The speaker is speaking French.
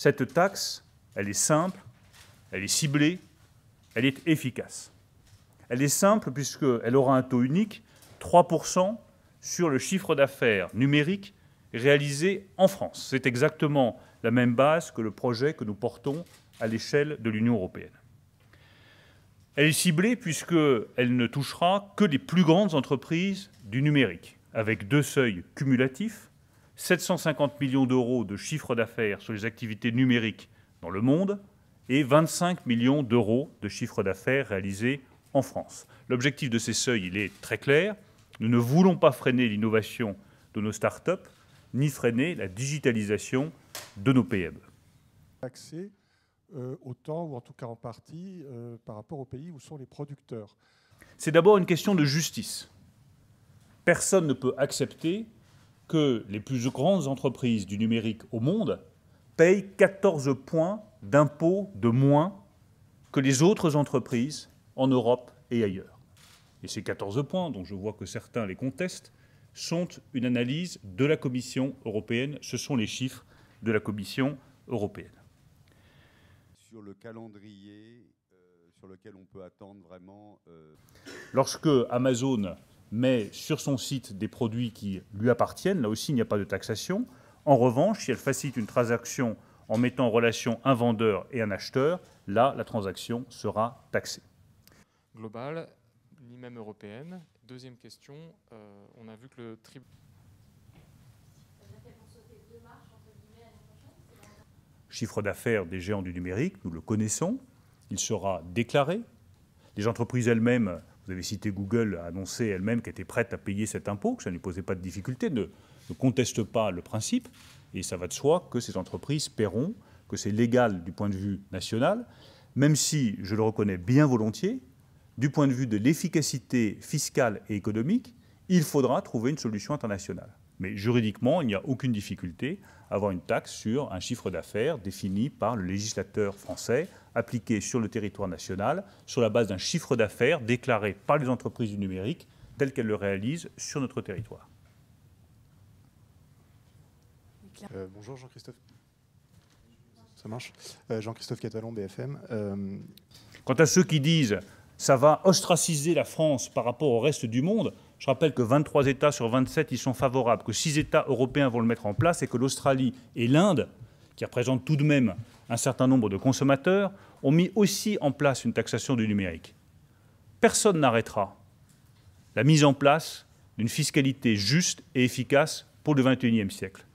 Cette taxe, elle est simple, elle est ciblée, elle est efficace. Elle est simple puisqu'elle aura un taux unique, 3% sur le chiffre d'affaires numérique réalisé en France. C'est exactement la même base que le projet que nous portons à l'échelle de l'Union européenne. Elle est ciblée puisqu'elle ne touchera que les plus grandes entreprises du numérique, avec deux seuils cumulatifs, 750 millions d'euros de chiffre d'affaires sur les activités numériques dans le monde et 25 millions d'euros de chiffre d'affaires réalisés en France. L'objectif de ces seuils, il est très clair. Nous ne voulons pas freiner l'innovation de nos start-up, ni freiner la digitalisation de nos PME. Accès autant, ou en tout cas en partie, par rapport aux pays où sont les producteurs. C'est d'abord une question de justice. Personne ne peut accepter que les plus grandes entreprises du numérique au monde payent 14 points d'impôts de moins que les autres entreprises en Europe et ailleurs. Et ces 14 points, dont je vois que certains les contestent, sont une analyse de la Commission européenne. Ce sont les chiffres de la Commission européenne. Sur le calendrier sur lequel on peut attendre vraiment... Lorsque Amazon met sur son site des produits qui lui appartiennent, là aussi il n'y a pas de taxation. En revanche, si elle facilite une transaction en mettant en relation un vendeur et un acheteur, là la transaction sera taxée. Globale, ni même européenne. Deuxième question, on a vu que le tribunal... Chiffre d'affaires des géants du numérique, nous le connaissons, il sera déclaré. Les entreprises elles-mêmes, vous avez cité Google, a annoncé elle-même qu'elle était prête à payer cet impôt, que ça ne lui posait pas de difficulté, ne conteste pas le principe, et ça va de soi que ces entreprises paieront, que c'est légal du point de vue national, même si, je le reconnais bien volontiers, du point de vue de l'efficacité fiscale et économique, il faudra trouver une solution internationale. Mais juridiquement, il n'y a aucune difficulté à avoir une taxe sur un chiffre d'affaires défini par le législateur français, appliqué sur le territoire national, sur la base d'un chiffre d'affaires déclaré par les entreprises du numérique, tel qu'elles le réalisent sur notre territoire. Bonjour Jean-Christophe. Ça marche. Jean-Christophe Catalan, BFM. Quant à ceux qui disent ça va ostraciser la France par rapport au reste du monde, je rappelle que 23 États sur 27 y sont favorables, que 6 États européens vont le mettre en place et que l'Australie et l'Inde, qui représentent tout de même un certain nombre de consommateurs, ont mis aussi en place une taxation du numérique. Personne n'arrêtera la mise en place d'une fiscalité juste et efficace pour le XXIe siècle.